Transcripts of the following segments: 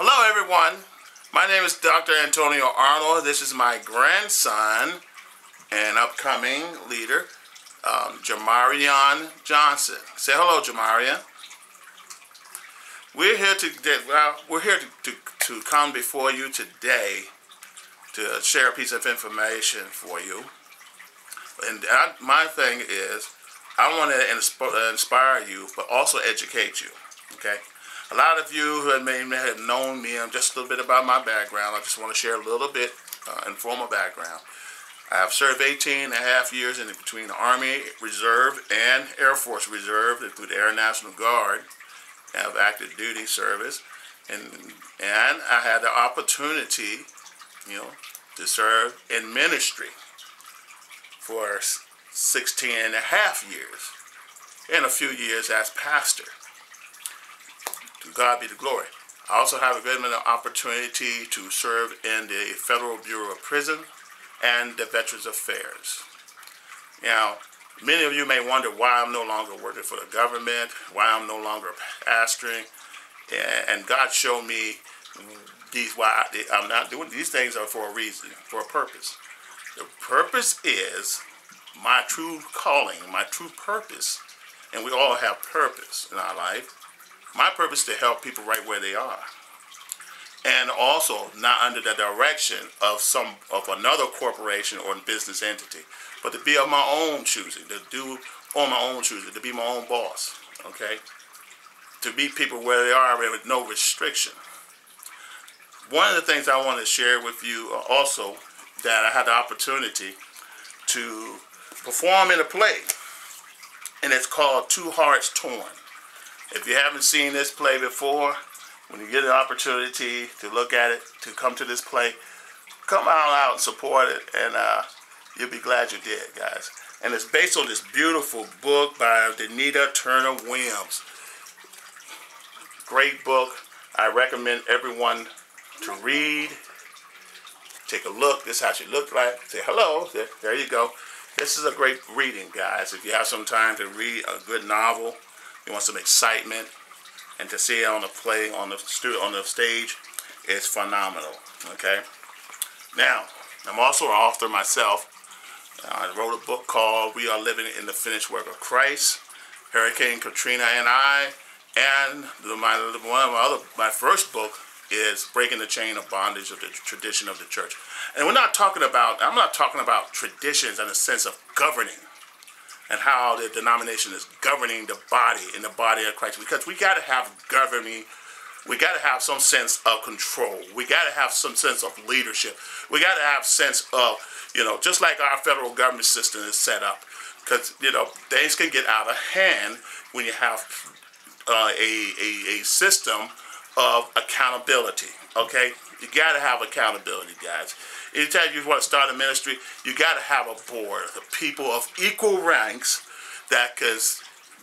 Hello everyone, my name is Dr. Antonio Arnold. This is my grandson and upcoming leader, Jamarian Johnson. Say hello, Jamarian. We're here to come before you today to share a piece of information for you. And my thing is, I want to inspire you, but also educate you. Okay. A lot of you who may have known me, just a little bit about my background. I just want to share a little bit, informal background. I have served 18 and a half years in between the Army Reserve and Air Force Reserve through the Air National Guard. I have active duty service, and I had the opportunity, to serve in ministry for 16 and a half years, and a few years as pastor. To God be the glory. I also have a good opportunity to serve in the Federal Bureau of Prison and the Veterans Affairs. Now, many of you may wonder why I'm no longer working for the government, why I'm no longer pastoring, and God showed me why I'm not doing these things are for a reason, for a purpose. The purpose is my true calling, my true purpose, and we all have purpose in our life. My purpose is to help people right where they are, and also not under the direction of another corporation or business entity, but to be of my own choosing, to do on my own choosing, to be my own boss. Okay, to meet people where they are with no restriction. One of the things I want to share with you also that I had the opportunity to perform in a play, and it's called Two Hearts Torn. If you haven't seen this play before, when you get an opportunity to look at it, to come to this play, come out and support it, and you'll be glad you did, guys. And it's based on this beautiful book by Danita Turner Williams. Great book. I recommend everyone to read. Take a look. This is how she looked like. Say hello. There you go. This is a great reading, guys. If you have some time to read a good novel, you want some excitement, and to see it on the play, on the stage, is phenomenal. Okay. Now, I'm also an author myself. I wrote a book called "We Are Living in the Finished Work of Christ," Hurricane Katrina and I, and my first book is Breaking the Chain of Bondage of the Tradition of the Church. And I'm not talking about traditions in the sense of governing, and how the denomination is governing the body in the body of Christ. Because we got to have governing, we got to have some sense of control. We got to have some sense of leadership. We got to have sense of, just like our federal government system is set up. Because, things can get out of hand when you have a system of accountability, okay? You got to have accountability, guys. Anytime you want to start a ministry, you got to have a board of people of equal ranks that can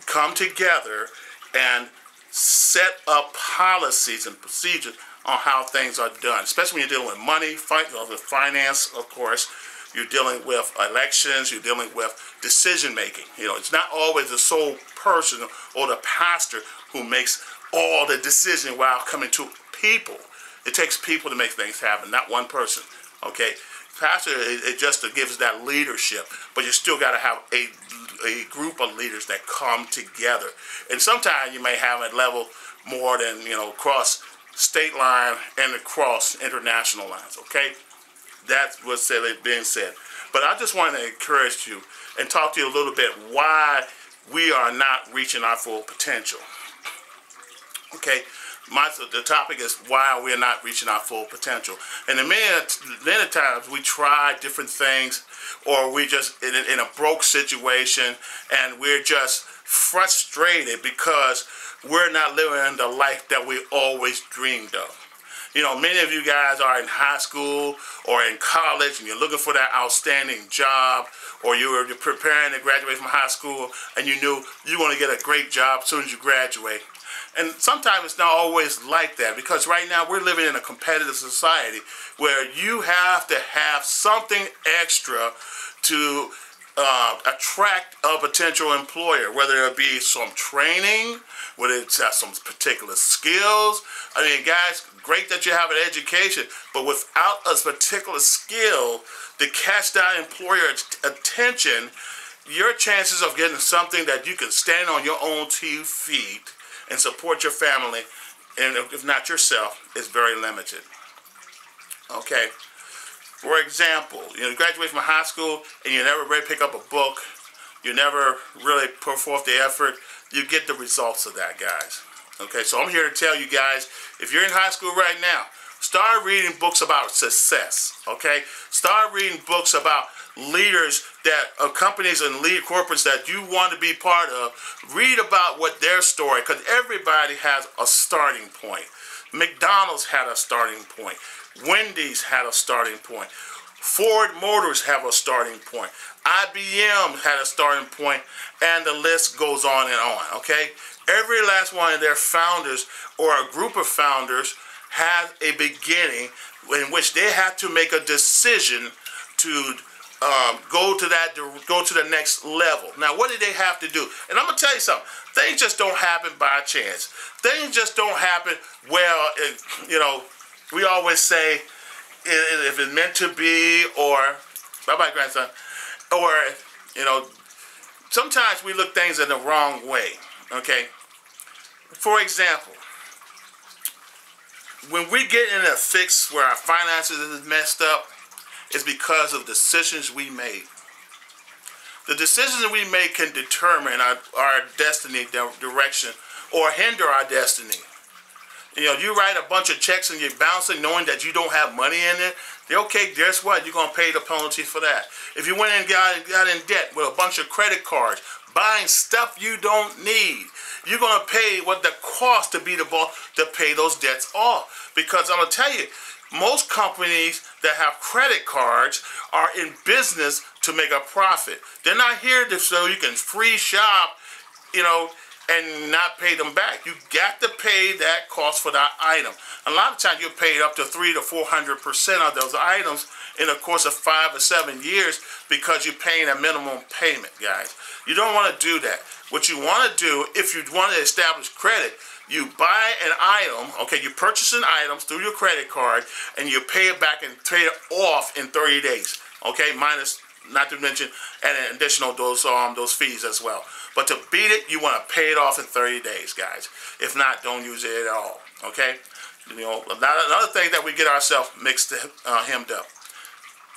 come together and set up policies and procedures on how things are done, especially when you're dealing with money, with finance, of course. You're dealing with elections, you're dealing with decision making. It's not always the sole person or the pastor who makes all the decision while coming to people. It takes people to make things happen, not one person. Okay, pastor, it just gives that leadership, but you still got to have a group of leaders that come together. And sometimes you may have a level more than cross state line and across international lines. Okay, that's what's being said. But I just want to encourage you and talk to you a little bit why we are not reaching our full potential. Okay. The topic is why we're not reaching our full potential. And many times we try different things, or we just in a broke situation, and we're just frustrated because we're not living the life that we always dreamed of. Many of you guys are in high school or in college, and you're looking for that outstanding job, or you're preparing to graduate from high school, and you knew you want to get a great job as soon as you graduate. And sometimes it's not always like that, because right now we're living in a competitive society where you have to have something extra to attract a potential employer, whether it be some training, whether it's some particular skills. I mean, guys, great that you have an education, but without a particular skill to catch that employer's attention, your chances of getting something that you can stand on your own 2 feet and support your family, and if not yourself, is very limited. Okay. For example, you graduate from high school and you never really pick up a book, you never really put forth the effort, you get the results of that, guys. Okay, so I'm here to tell you guys, if you're in high school right now, start reading books about success, okay? Start reading books about leaders that companies and lead corporates that you want to be part of. Read about what their story, because everybody has a starting point. McDonald's had a starting point. Wendy's had a starting point. Ford Motors have a starting point. IBM had a starting point, and the list goes on and on, okay? Every last one of their founders or a group of founders has a beginning in which they have to make a decision to go to the next level. Now, what did they have to do? And I'm gonna tell you something. Things just don't happen by chance. Things just don't happen. Well, we always say if it's meant to be, or bye-bye, grandson, or sometimes we look things in the wrong way. Okay. For example, when we get in a fix where our finances is messed up, it's because of decisions we made. The decisions that we make can determine our destiny direction or hinder our destiny. You write a bunch of checks and you're bouncing knowing that you don't have money in it. Okay, guess what? You're going to pay the penalty for that. If you went and got in debt with a bunch of credit cards, buying stuff you don't need, you're going to pay what the cost to be the boss to pay those debts off. Because I'm going to tell you, most companies that have credit cards are in business to make a profit. They're not here so you can free shop, and not pay them back. You got to pay that cost for that item. A lot of times you're paid up to 300 to 400% of those items in the course of 5 or 7 years because you're paying a minimum payment, guys. You don't want to do that. What you want to do, if you want to establish credit, you buy an item, okay, you purchase an item through your credit card, and you pay it back and pay it off in 30 days, okay, minus, not to mention, and additional those fees as well. But to beat it, you want to pay it off in 30 days, guys. If not, don't use it at all, okay? Another thing that we get ourselves hemmed up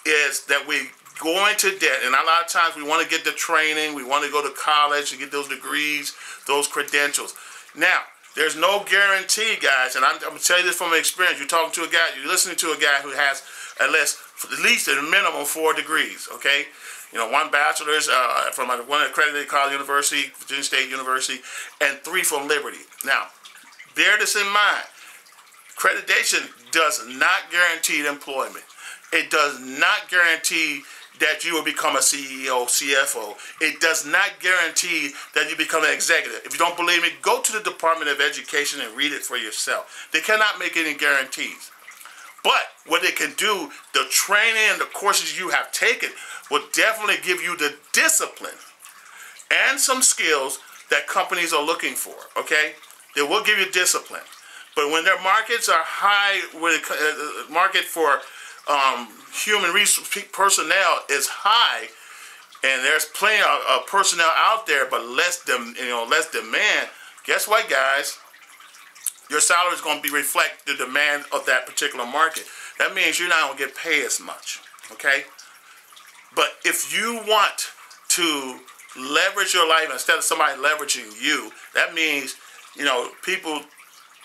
is that we go into debt, and a lot of times we want to get the training, we want to go to college and get those degrees, those credentials. Now, there's no guarantee, guys, and I'm going to tell you this from experience. You're talking to a guy, you're listening to a guy who has at least a minimum 4 degrees, okay? 1 bachelor's from one accredited college university, Virginia State University, and 3 from Liberty. Now, bear this in mind. Accreditation does not guarantee employment. It does not guarantee that you will become a CEO, CFO. It does not guarantee that you become an executive. If you don't believe me, go to the Department of Education and read it for yourself. They cannot make any guarantees. But what they can do, the training and the courses you have taken will definitely give you the discipline and some skills that companies are looking for, okay? They will give you discipline. But when their markets are high, when the market for human resource personnel is high, and there's plenty of personnel out there, but less demand, guess what, guys? Your salary is going to reflect the demand of that particular market. That means you're not going to get paid as much, okay? But if you want to leverage your life instead of somebody leveraging you, that means, people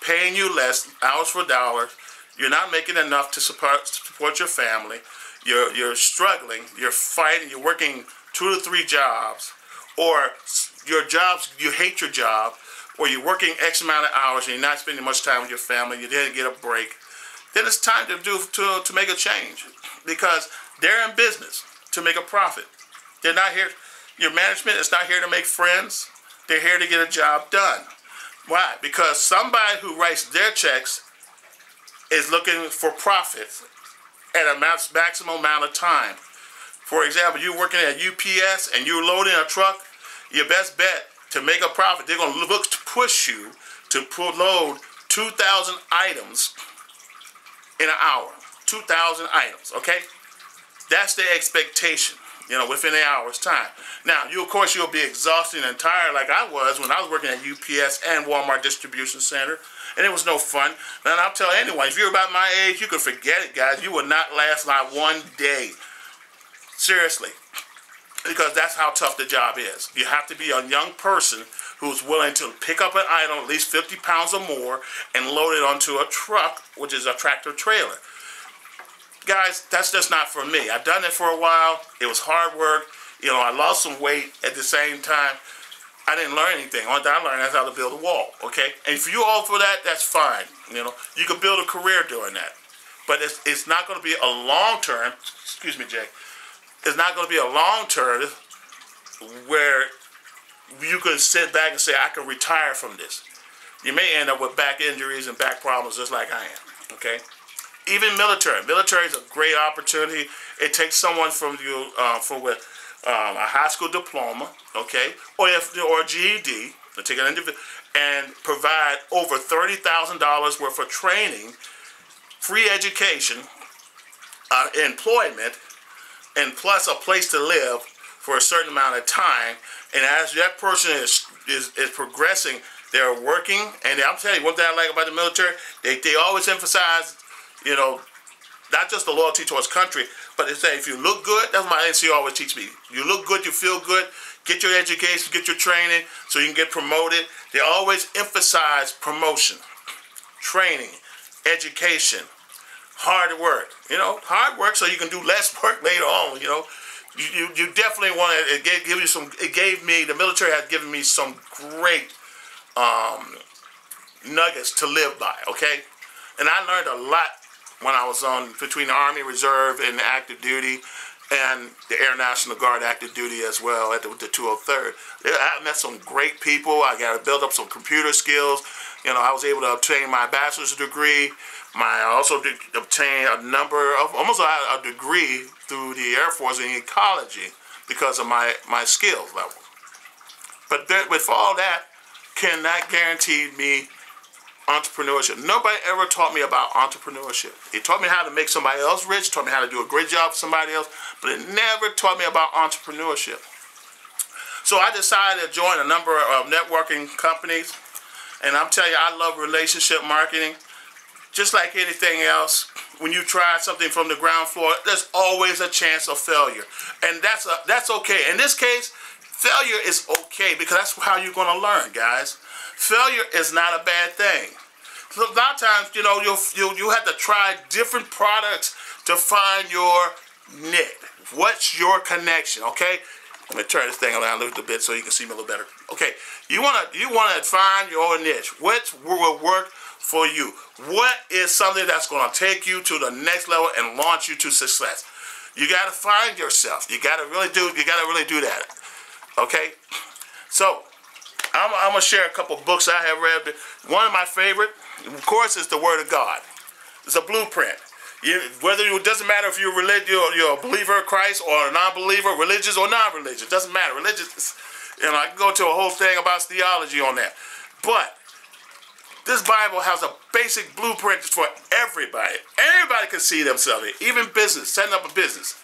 paying you less, hours for dollars. You're not making enough to support your family. You're struggling. You're fighting. You're working 2 to 3 jobs, or your jobs, you hate your job, or you're working X amount of hours and you're not spending much time with your family, you didn't get a break, then it's time to make a change, because they're in business to make a profit. They're not here, your management is not here to make friends. They're here to get a job done. Why? Because somebody who writes their checks is looking for profits at a maximum amount of time. For example, you're working at UPS and you're loading a truck, your best bet to make a profit, they're going to look to push you to load 2,000 items in an hour. 2,000 items, okay? That's the expectation, within an hour's time. Now, of course, you'll be exhausted and tired like I was when I was working at UPS and Walmart Distribution Center, and it was no fun. And I'll tell anyone, if you're about my age, you can forget it, guys. You will not last not one day. Seriously. Because that's how tough the job is. You have to be a young person who's willing to pick up an item, at least 50 pounds or more, and load it onto a truck, which is a tractor trailer. Guys, that's just not for me. I've done it for a while. It was hard work. I lost some weight at the same time. I didn't learn anything. All I learned is how to build a wall, okay? And if you all for that, that's fine. You can build a career doing that. But it's not going to be a long-term, excuse me, Jay, it's not going to be a long-term where you can sit back and say, I can retire from this. You may end up with back injuries and back problems just like I am, okay? Even military. Military is a great opportunity. It takes someone from with a high school diploma, okay, or a GED, take an individual, and provide over $30,000 worth of training, free education, employment, and plus a place to live for a certain amount of time. And as that person is progressing, they're working. And I'm telling you, one thing I like about the military, they always emphasize, not just the loyalty towards country, but they say if you look good, that's what my NCO always teach me. You look good, you feel good, get your education, get your training so you can get promoted. They always emphasize promotion, training, education, hard work. Hard work so you can do less work later on. You definitely want to. It gave me. The military has given me some great nuggets to live by. Okay, and I learned a lot when I was between the Army Reserve and the active duty, and the Air National Guard active duty as well at the 203rd. I met some great people. I got to build up some computer skills. I was able to obtain my bachelor's degree. I also obtained almost a degree through the Air Force in ecology because of my skills level. But with all that, cannot guarantee me entrepreneurship. Nobody ever taught me about entrepreneurship. It taught me how to make somebody else rich, taught me how to do a great job for somebody else, but it never taught me about entrepreneurship. So I decided to join a number of networking companies, and I'm telling you, I love relationship marketing. Just like anything else, when you try something from the ground floor, there's always a chance of failure. And that's okay. In this case, failure is okay because that's how you're going to learn, guys. Failure is not a bad thing. So a lot of times, you have to try different products to find your niche. What's your connection, okay? Let me turn this thing around a little bit so you can see me a little better. Okay, you want to find your niche. What will work for you? What is something that's going to take you to the next level and launch you to success? You got to find yourself. You got to really do that. Okay? So, I'm going to share a couple books I have read. One of my favorite, of course, is the Word of God. It's a blueprint. It doesn't matter if you're a believer of Christ or a non-believer, religious or non-religious. It doesn't matter. Religious, I can go into a whole thing about theology on that. But this Bible has a basic blueprint for everybody. Everybody can see themselves in, even business, setting up a business.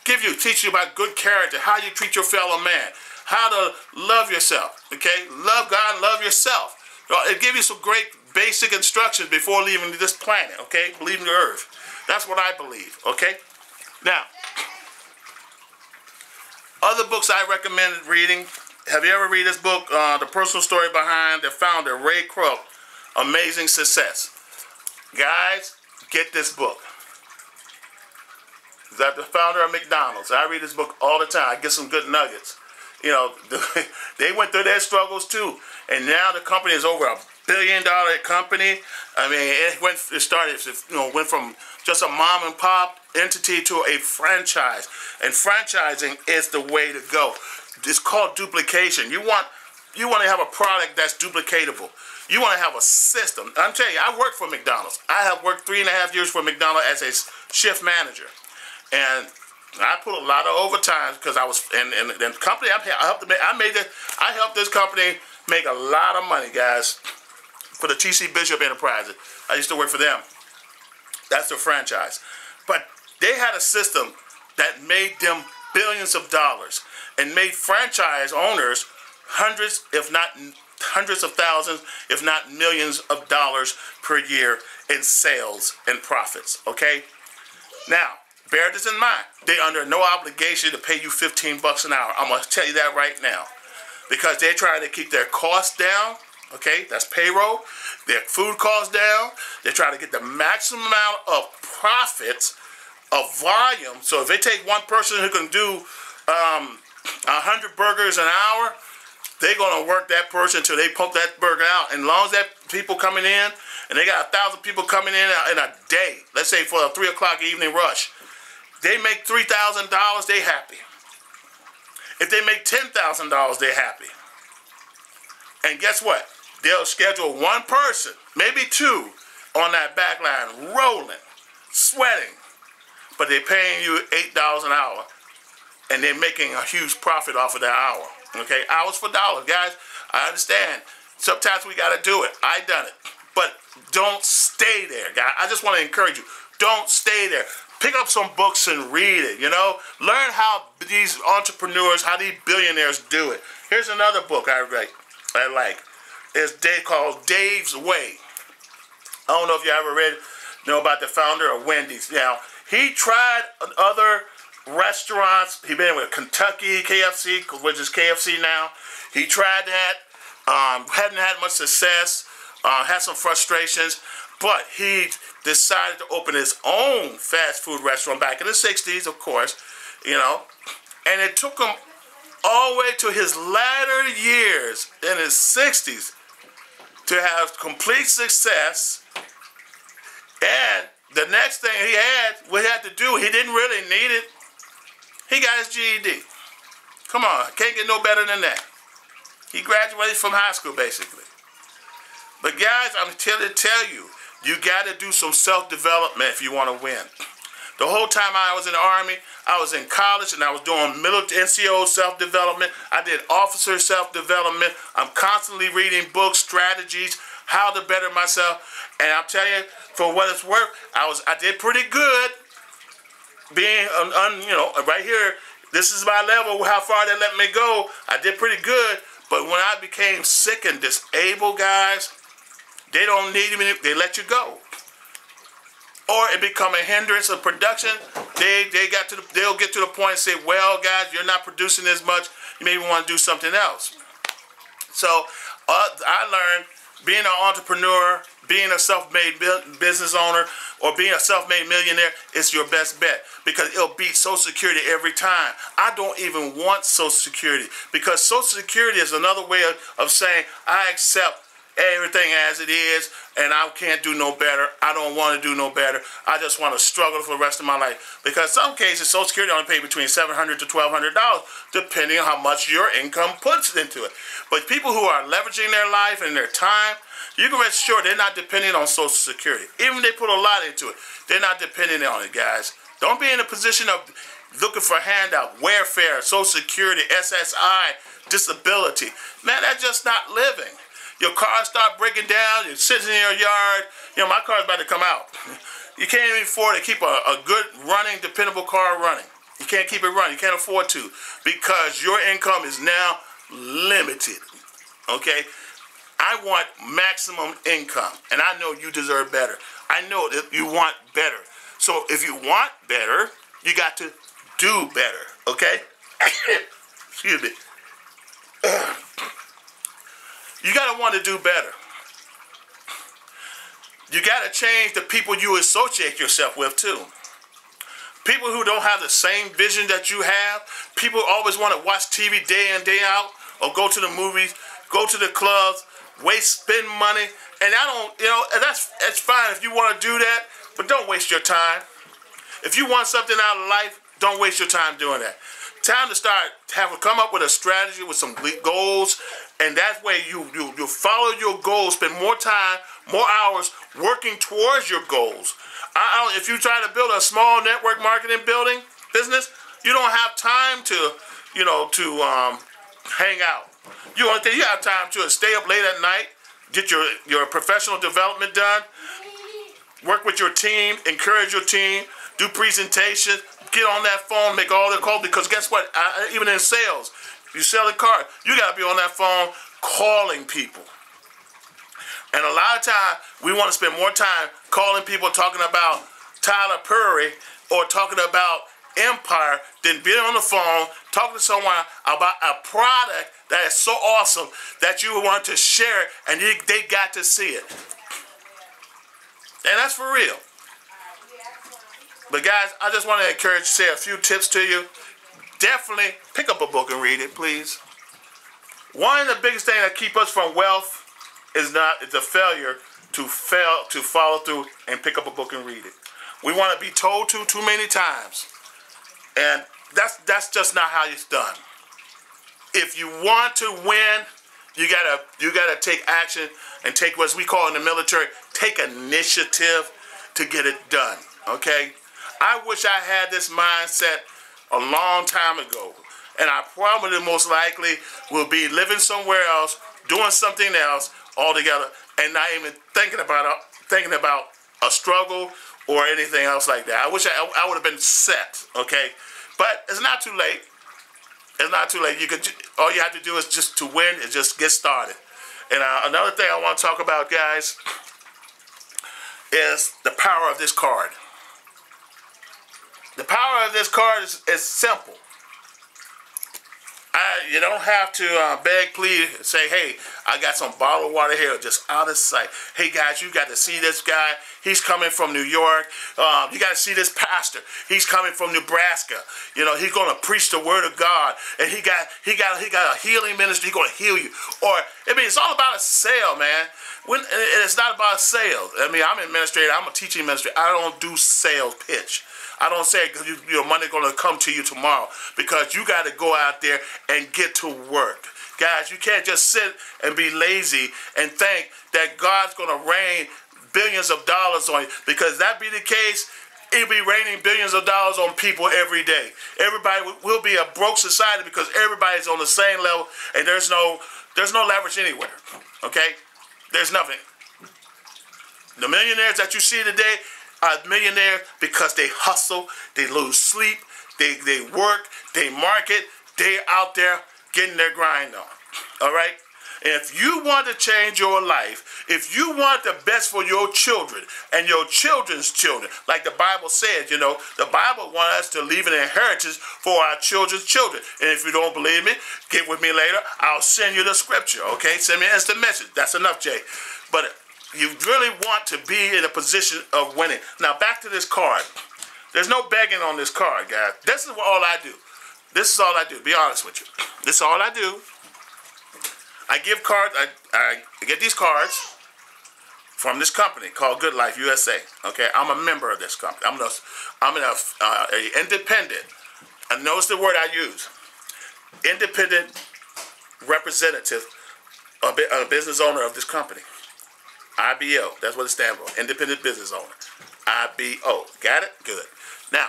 Teach you about good character, how you treat your fellow man, how to love yourself, okay? Love God, love yourself. It gives you some great basic instructions before leaving this planet, okay? Leaving the earth. That's what I believe, okay? Now, other books I recommend reading. Have you ever read this book, The Personal Story Behind the Founder, Ray Kroc, Amazing Success? Guys, get this book. Is that the founder of McDonald's? I read this book all the time. I get some good nuggets. They went through their struggles too, and now the company is over $1 billion company. I mean, it went from just a mom and pop entity to a franchise, and franchising is the way to go. It's called duplication. You want to have a product that's duplicatable. You want to have a system. I'm telling you, I worked for McDonald's. I have worked 3.5 years for McDonald's as a shift manager. And I put a lot of overtime because I was, and the company I helped this company make a lot of money, guys, for the TC Bishop Enterprises. I used to work for them. That's their franchise. But they had a system that made them billions of dollars and made franchise owners hundreds, if not hundreds of thousands, if not millions of dollars per year in sales and profits, okay? Now, bear this in mind. They're under no obligation to pay you $15 an hour. I'm going to tell you that right now. Because they're trying to keep their costs down, okay? That's payroll. Their food costs down. They're trying to get the maximum amount of profits of volume. So if they take one person who can do 100 burgers an hour, they're going to work that person until they pump that burger out. And as long as that people coming in, and they got 1,000 people coming in a day, let's say for a 3 o'clock evening rush, they make $3,000, they happy. If they make $10,000, they're happy. And guess what? They'll schedule one person, maybe two, on that back line, rolling, sweating, but they're paying you $8 an hour, and they're making a huge profit off of that hour. Okay, hours for dollars, guys. I understand. Sometimes we got to do it. I done it. But don't stay there, guys. I just want to encourage you. Don't stay there. Pick up some books and read it, you know. Learn how these entrepreneurs, how these billionaires do it. Here's another book I like. It's called Dave's Way. I don't know if you ever know about the founder of Wendy's. Now, he tried other restaurants. He been with Kentucky, KFC, which is KFC now. He tried that. Hadn't had much success. Had some frustrations. But he decided to open his own fast food restaurant back in the 60s, of course, you know. And it took him all the way to his latter years in his 60s to have complete success. And the next thing he had to do, he didn't really need it. He got his GED. Come on, can't get no better than that. He graduated from high school, basically. But guys, I'm here to tell you, you got to do some self-development if you want to win. The whole time I was in the Army, I was in college and I was doing military NCO self-development. I did officer self-development. I'm constantly reading books, strategies, how to better myself. And I'll tell you, for what it's worth, I did pretty good. Being, right here, this is my level, how far they let me go. I did pretty good. But when I became sick and disabled, guys, they don't need me, they let you go. Or it become a hindrance of production. They'll get to the point and say, well, guys, you're not producing as much. You maybe want to do something else. So I learned being an entrepreneur, being a self-made business owner, or being a self-made millionaire is your best bet because it'll beat Social Security every time. I don't even want Social Security because Social Security is another way of saying I accept everything as it is, and I can't do no better. I don't want to do no better. I just want to struggle for the rest of my life. Because some cases, Social Security only pay between $700 to $1,200, depending on how much your income puts into it. But people who are leveraging their life and their time, you can rest assured they're not depending on Social Security. Even if they put a lot into it, they're not depending on it, guys. Don't be in a position of looking for handout, welfare, Social Security, SSI, disability. Man, that's just not living. Your car start breaking down, you're sitting in your yard. You know, my car's about to come out. You can't even afford to keep a good running, dependable car running. You can't keep it running. You can't afford to because your income is now limited, okay? I want maximum income, and I know you deserve better. I know that you want better. So if you want better, you got to do better, okay? Excuse me. You got to want to do better. You got to change the people you associate yourself with too. People who don't have the same vision that you have. People always want to watch TV day in, day out, or go to the movies, go to the clubs, spend money. And I don't, that's fine if you want to do that, but don't waste your time. If you want something out of life, don't waste your time doing that. Time to come up with a strategy with some goals, and that way you follow your goals, spend more time, more hours working towards your goals. If you try to build a small network marketing business, You don't have time to, hang out. You have time to stay up late at night, get your professional development done, work with your team, encourage your team, do presentations, get on that phone, make all the calls, because guess what? Even in sales, you selling cars, you got to be on that phone calling people. And a lot of times, we want to spend more time calling people, talking about Tyler Perry or talking about Empire than being on the phone, talking to someone about a product that is so awesome that you want to share it and they got to see it. And that's for real. But guys, I just want to encourage you, say a few tips to you. Definitely pick up a book and read it, please. One of the biggest things that keep us from wealth is the failure to follow through and pick up a book and read it. We want to be told to too many times. And that's just not how it's done. If you want to win, you gotta take action and take what we call in the military, take initiative to get it done. Okay? I wish I had this mindset a long time ago. And I probably most likely will be living somewhere else, doing something else altogether, and not even thinking about a struggle or anything else like that. I wish I would have been set, okay? But it's not too late. It's not too late. All you have to do is just to win is just get started. And another thing I want to talk about, guys, is the power of this card. The power of this card is simple. You don't have to beg, plead, say, hey, I got some bottled water here just out of sight. Hey, guys, you got to see this guy. He's coming from New York. You got to see this pastor. He's coming from Nebraska. He's going to preach the word of God. And he got a healing ministry. He's going to heal you. It's all about a sale, man. It's not about sales. I'm an administrator. I'm a teaching administrator. I don't do sales pitch. I don't say because your money's going to come to you tomorrow, because you got to go out there and get to work. Guys, you can't just sit and be lazy and think that God's going to rain billions of dollars on you, because that be the case, it'll be raining billions of dollars on people every day. Everybody will be a broke society because everybody's on the same level, and there's no leverage anywhere, okay? There's nothing. The millionaires that you see today are millionaires because they hustle, they lose sleep, they work, they market, they out there getting their grind on. All right? And if you want to change your life, if you want the best for your children and your children's children, like the Bible says, the Bible wants us to leave an inheritance for our children's children. And if you don't believe me, get with me later. I'll send you the scripture, okay? Send me an instant message. That's enough, Jay. But you really want to be in a position of winning. Now, back to this card. There's no begging on this card, guys. This is all I do. This is all I do. Be honest with you. This is all I do. I give cards. I get these cards from this company called Good Life USA. Okay, I'm a member of this company. I'm an independent. And notice the word I use. Independent representative, a business owner of this company. IBO, that's what it stands for, Independent Business Owner. IBO, got it? Good. Now,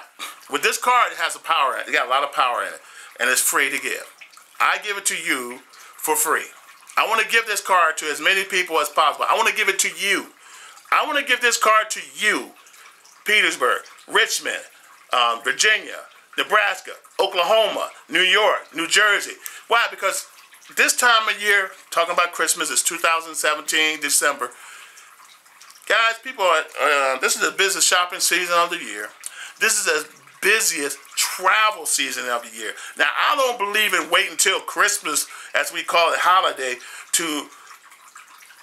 with this card, it has a power in it. It got a lot of power in it, and it's free to give. I give it to you for free. I want to give this card to as many people as possible. I want to give it to you. I want to give this card to you, Petersburg, Richmond, Virginia, Nebraska, Oklahoma, New York, New Jersey. Why? Because this time of year, talking about Christmas, it's 2017, December. Guys, people this is the business shopping season of the year. This is the busiest travel season of the year. Now, I don't believe in waiting until Christmas, as we call it, holiday, to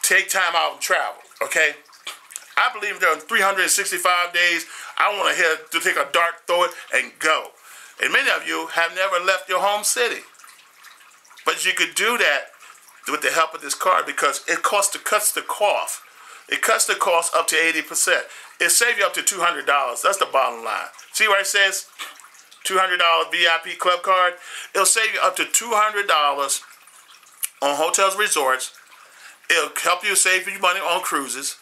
take time out and travel, okay? I believe there are 365 days. I want to take a dart, throw it, and go. And many of you have never left your home city. But you could do that with the help of this card, because it cuts the cost. It cuts the cost up to 80%. It saves you up to $200. That's the bottom line. See where it says $200 VIP club card? It'll save you up to $200 on hotels, resorts. It'll help you save you money on cruises,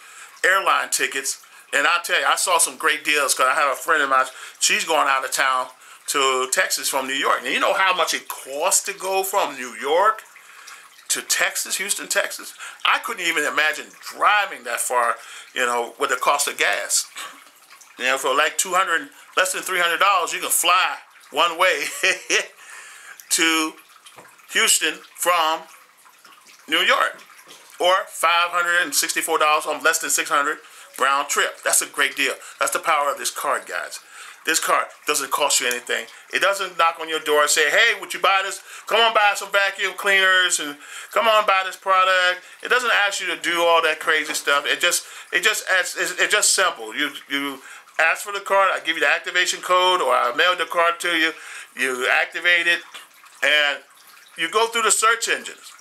airline tickets. And I'll tell you, I saw some great deals because I had a friend of mine. She's going out of town to Texas from New York. And you know how much it costs to go from New York to Texas, Houston, Texas? I couldn't even imagine driving that far, with the cost of gas. For like less than $300, you can fly one way to Houston from New York, or $564 on less than $600 round trip. That's a great deal. That's the power of this card, guys. This card doesn't cost you anything. It doesn't knock on your door and say, hey, would you buy this? Come on, buy some vacuum cleaners and come on, buy this product. It doesn't ask you to do all that crazy stuff. It's just simple. You ask for the card, I give you the activation code, or I mail the card to you. You activate it, and you go through the search engines,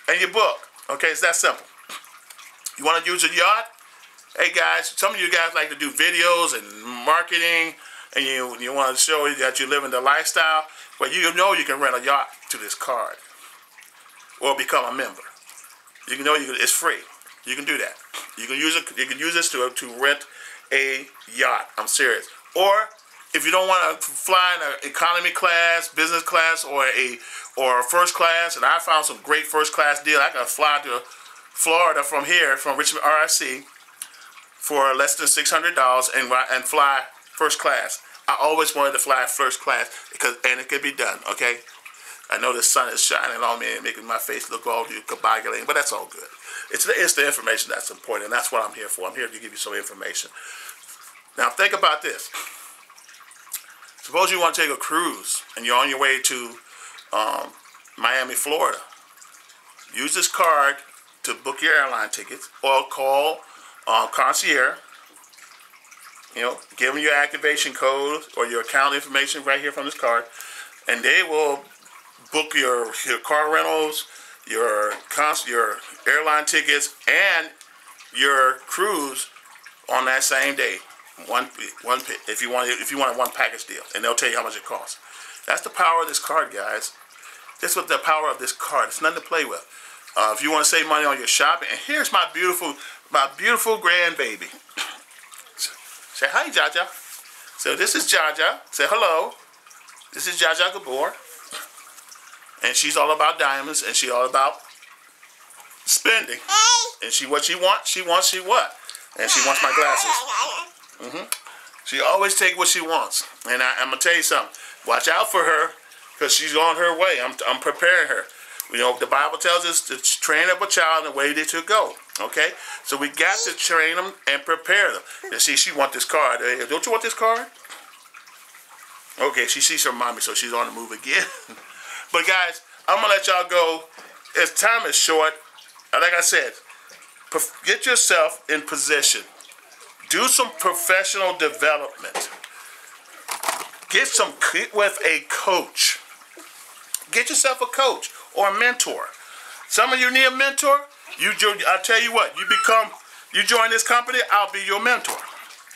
and you book. Okay, it's that simple. You want to use a yacht? Hey guys, some of you guys like to do videos and marketing, and you want to show that you're living the lifestyle. Well, you can rent a yacht to this card, or become a member. It's free. You can do that. You can use it. You can use this to rent a yacht. I'm serious. Or if you don't want to fly in an economy class, business class, or first class, and I found some great first class deal. I can fly to Florida from here, from Richmond, RIC, for less than $600 and fly first class. I always wanted to fly first class and it could be done. Okay. I know the sun is shining on me and making my face look all coagulating, but that's all good. It's the information that's important, and that's what I'm here for. I'm here to give you some information. Now think about this. Suppose you want to take a cruise and you're on your way to Miami, Florida. Use this card to book your airline tickets, or call concierge. Give them your activation code or your account information right here from this card, and they will book your car rentals, your airline tickets, and your cruise on that same day. If you want a one package deal, and they'll tell you how much it costs. That's the power of this card, guys. This is the power of this card. It's nothing to play with. If you want to save money on your shopping, and here's my beautiful grandbaby. Say hi, Jaja. So this is Jaja. Say hello. This is Jaja Gabor. And she's all about diamonds, and she's all about spending. And what she wants. And she wants my glasses. She always take what she wants. And I'm going to tell you something. Watch out for her, because she's on her way. I'm preparing her. The Bible tells us to train up a child in the way they should go. Okay? So we got to train them and prepare them. And see, she wants this card. Don't you want this card? Okay, she sees her mommy, so she's on the move again. But guys, I'm going to let y'all go. Time is short. Like I said, get yourself in position. Do some professional development. Get with a coach. Get yourself a coach or a mentor. Some of you need a mentor. I'll tell you what, you join this company, I'll be your mentor.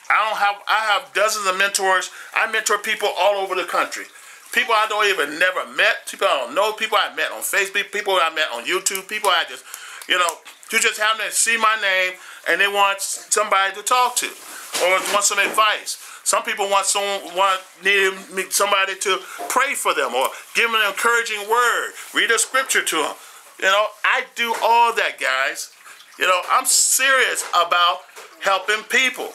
I have dozens of mentors. I mentor people all over the country. People I don't even never met, people I don't know, people I met on Facebook, people I met on YouTube, people I just, you just happen to see my name and they want somebody to talk to or want some advice. Some people need somebody to pray for them or give them an encouraging word, read a scripture to them. I do all that, guys. I'm serious about helping people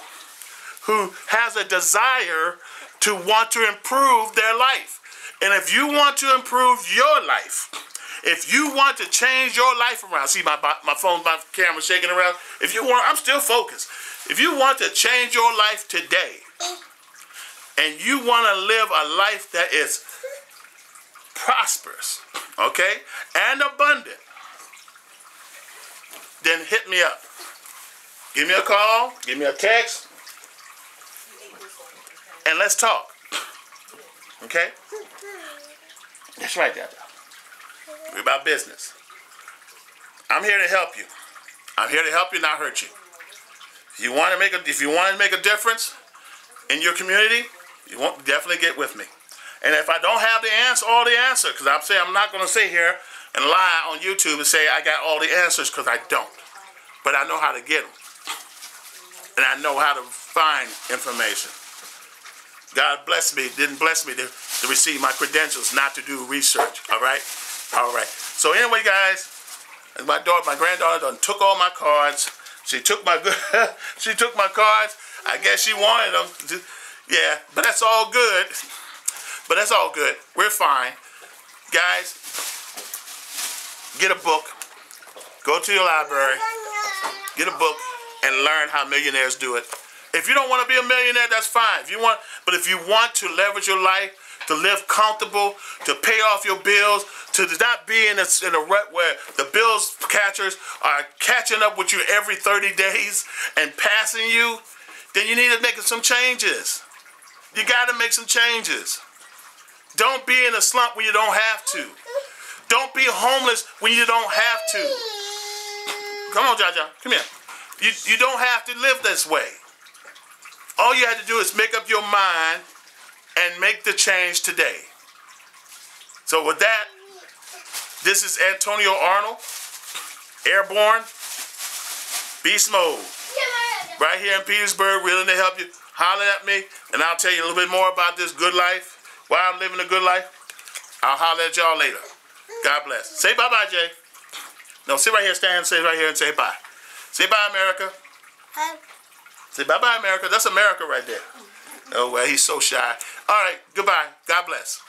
who has a desire to want to improve their life. And if you want to improve your life, if you want to change your life around, see my phone, my camera shaking around. I'm still focused. If you want to change your life today, and you want to live a life that is prosperous, okay, and abundant, then hit me up. Give me a call, give me a text, and let's talk. Okay? That's right, Dad. We're about business. I'm here to help you. I'm here to help you, not hurt you. If you want to make a difference in your community, you won't definitely get with me. And if I don't have all the answer, because I'm not going to sit here and lie on YouTube and say I got all the answers, because I don't. But I know how to get them. And I know how to find information. God bless me, didn't bless me to receive my credentials, not to do research. All right? All right. So anyway, guys, my granddaughter done took all my cards. She took my cards. I guess she wanted them. Yeah, but that's all good. But that's all good. We're fine. Guys, get a book. Go to your library. Get a book and learn how millionaires do it. If you don't want to be a millionaire, that's fine. But if you want to leverage your life, to live comfortable, to pay off your bills, to not be in a rut where the bills catchers are catching up with you every 30 days and passing you, then you need to make some changes. You got to make some changes. Don't be in a slump when you don't have to. Don't be homeless when you don't have to. Come on, Jaja. Come here. You don't have to live this way. All you have to do is make up your mind and make the change today. So with that, this is Antonio Arnold, Airborne, Beast Mode. Right here in Petersburg, willing to help you. Holler at me, and I'll tell you a little bit more about this good life. Why I'm living a good life. I'll holler at y'all later. God bless. Say bye-bye, Jay. No, sit right here, stand, say right here and say bye. Say bye, America. Say bye-bye, America. That's America right there. Oh, well, he's so shy. All right, goodbye. God bless.